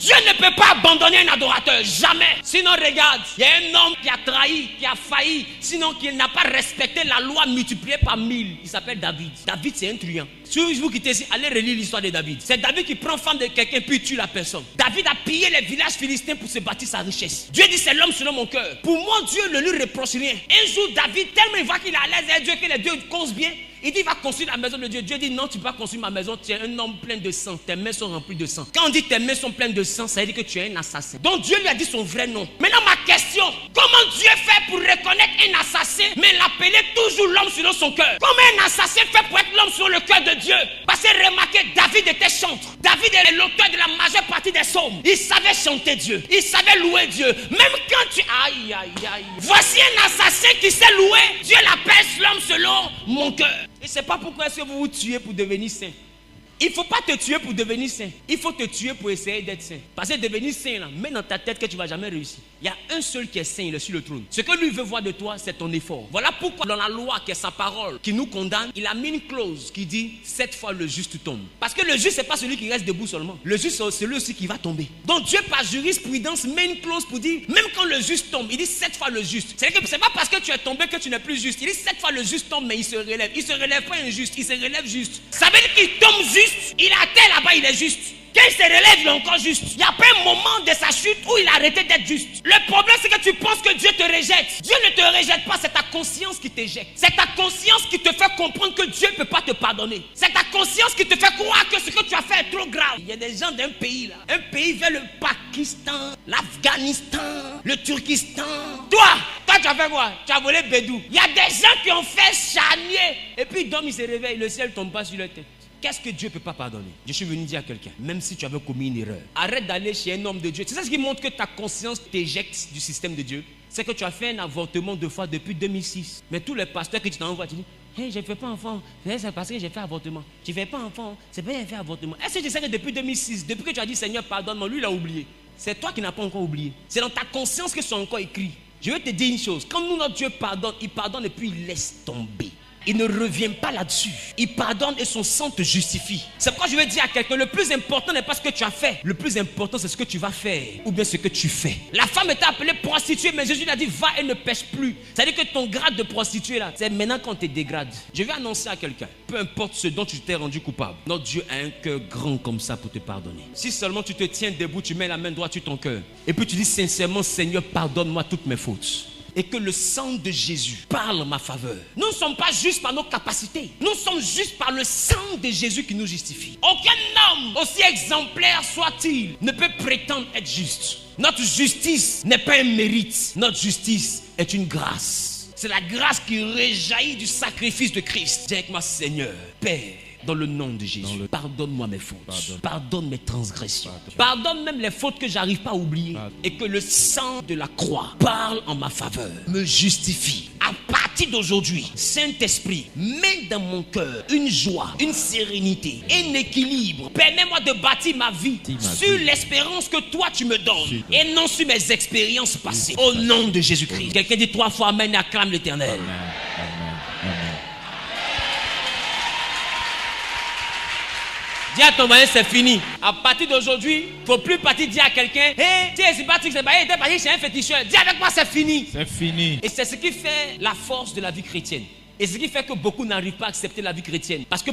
Dieu ne peut pas abandonner un adorateur, jamais. Sinon, regarde, il y a un homme qui a trahi, qui a failli, sinon qu'il n'a pas respecté la loi multipliée par 1000. Il s'appelle David. David, c'est un truand. Si vous quittez ici, allez relire l'histoire de David. C'est David qui prend femme de quelqu'un puis tue la personne. David a pillé les villages philistins pour se bâtir sa richesse. Dieu dit, c'est l'homme selon mon cœur. Pour moi, Dieu ne lui reproche rien. Un jour, David, tellement il voit qu'il est à l'aise avec Dieu, que les deux causent bien, il dit, il va construire la maison de Dieu. Dieu dit, non, tu ne peux pas construire ma maison. Tu es un homme plein de sang. Tes mains sont remplies de sang. Quand on dit tes mains sont pleines de sang, ça veut dire que tu es un assassin. Donc Dieu lui a dit son vrai nom. Maintenant, ma question, comment Dieu fait pour reconnaître un assassin, mais l'appeler toujours l'homme selon son cœur? Comment un assassin fait pour être l'homme selon le cœur de Dieu? Parce que remarquez, David était chantre. David est l'auteur de la majeure partie des psaumes. Il savait chanter Dieu. Il savait louer Dieu. Même quand tu... Aïe, aïe, aïe. Voici un assassin qui sait louer. Dieu l'appelle l'homme selon mon cœur. Et c'est pas pourquoi est-ce que vous vous tuez pour devenir saint. Il ne faut pas te tuer pour devenir saint. Il faut te tuer pour essayer d'être saint. Parce que devenir saint, là, mets dans ta tête que tu ne vas jamais réussir. Il y a un seul qui est saint, il est sur le trône. Ce que lui veut voir de toi, c'est ton effort. Voilà pourquoi dans la loi, qui est sa parole, qui nous condamne, il a mis une clause qui dit 7 fois le juste tombe. Parce que le juste, ce n'est pas celui qui reste debout seulement. Le juste, c'est celui aussi qui va tomber. Donc Dieu, par jurisprudence, met une clause pour dire, même quand le juste tombe, il dit 7 fois le juste. C'est-à-dire que ce n'est pas parce que tu es tombé que tu n'es plus juste. Il dit 7 fois le juste tombe, mais il se relève. Il ne se relève pas injuste, il se relève juste. Ça veut dire qu'il tombe juste. Il est à terre là-bas, il est juste. Quand il se relève, il est encore juste. Il n'y a pas un moment de sa chute où il a arrêté d'être juste. Le problème, c'est que tu penses que Dieu te rejette. Dieu ne te rejette pas, c'est ta conscience qui t'éjecte. C'est ta conscience qui te fait comprendre que Dieu ne peut pas te pardonner. C'est ta conscience qui te fait croire que ce que tu as fait est trop grave. Il y a des gens d'un pays là, un pays vers le Pakistan, l'Afghanistan, le Turkistan. Toi, tu as fait quoi? Tu as volé Bédou. Il y a des gens qui ont fait charnier. Et puis ils dorment, ils se réveillent, le ciel ne tombe pas sur leur tête. Qu'est-ce que Dieu ne peut pas pardonner? Je suis venu dire à quelqu'un, même si tu avais commis une erreur, arrête d'aller chez un homme de Dieu. C'est ça ce qui montre que ta conscience t'éjecte du système de Dieu. C'est que tu as fait un avortement 2 fois depuis 2006. Mais tous les pasteurs que tu t'envoies, tu dis, hey, je ne fais pas enfant. C'est parce que j'ai fait avortement. Tu ne fais pas enfant. C'est pas que j'ai fait avortement. Est-ce que tu sais que depuis 2006, depuis que tu as dit Seigneur, pardonne-moi, lui il a oublié. C'est toi qui n'as pas encore oublié. C'est dans ta conscience que c'est encore écrit. Je vais te dire une chose. Quand nous, notre Dieu pardonne et puis il laisse tomber. Il ne revient pas là-dessus. Il pardonne et son sang te justifie. C'est pourquoi je vais dire à quelqu'un, le plus important n'est pas ce que tu as fait. Le plus important, c'est ce que tu vas faire. Ou bien ce que tu fais. La femme était appelée prostituée, mais Jésus lui a dit, va et ne pêche plus. C'est-à-dire que ton grade de prostituée, là, c'est maintenant qu'on te dégrade. Je vais annoncer à quelqu'un, peu importe ce dont tu t'es rendu coupable, notre Dieu a un cœur grand comme ça pour te pardonner. Si seulement tu te tiens debout, tu mets la main droite sur ton cœur. Et puis tu dis sincèrement, Seigneur, pardonne-moi toutes mes fautes. Et que le sang de Jésus parle en ma faveur. Nous ne sommes pas justes par nos capacités. Nous sommes justes par le sang de Jésus qui nous justifie. Aucun homme, aussi exemplaire soit-il, ne peut prétendre être juste. Notre justice n'est pas un mérite. Notre justice est une grâce. C'est la grâce qui rejaillit du sacrifice de Christ. Dis avec moi, Seigneur, Père, dans le nom de Jésus, pardonne-moi mes fautes. Pardonne mes transgressions. Pardonne même les fautes que j'arrive pas à oublier. Et que le sang de la croix parle en ma faveur. Me justifie. À partir d'aujourd'hui, Saint-Esprit, mets dans mon cœur une joie, une sérénité, un équilibre. Permets-moi de bâtir ma vie sur l'espérance que toi tu me donnes. Et non sur mes expériences passées. Au nom de Jésus-Christ. Quelqu'un dit 3 fois Amen et acclame l'Éternel. Dis à ton voisin, c'est fini. À partir d'aujourd'hui, il ne faut plus partir dire à quelqu'un, hey, tu es Patrick, c'est pas, t'es parti chez un féticheur. Dis avec moi, c'est fini. C'est fini. Et c'est ce qui fait la force de la vie chrétienne. Et ce qui fait que beaucoup n'arrivent pas à accepter la vie chrétienne. Parce que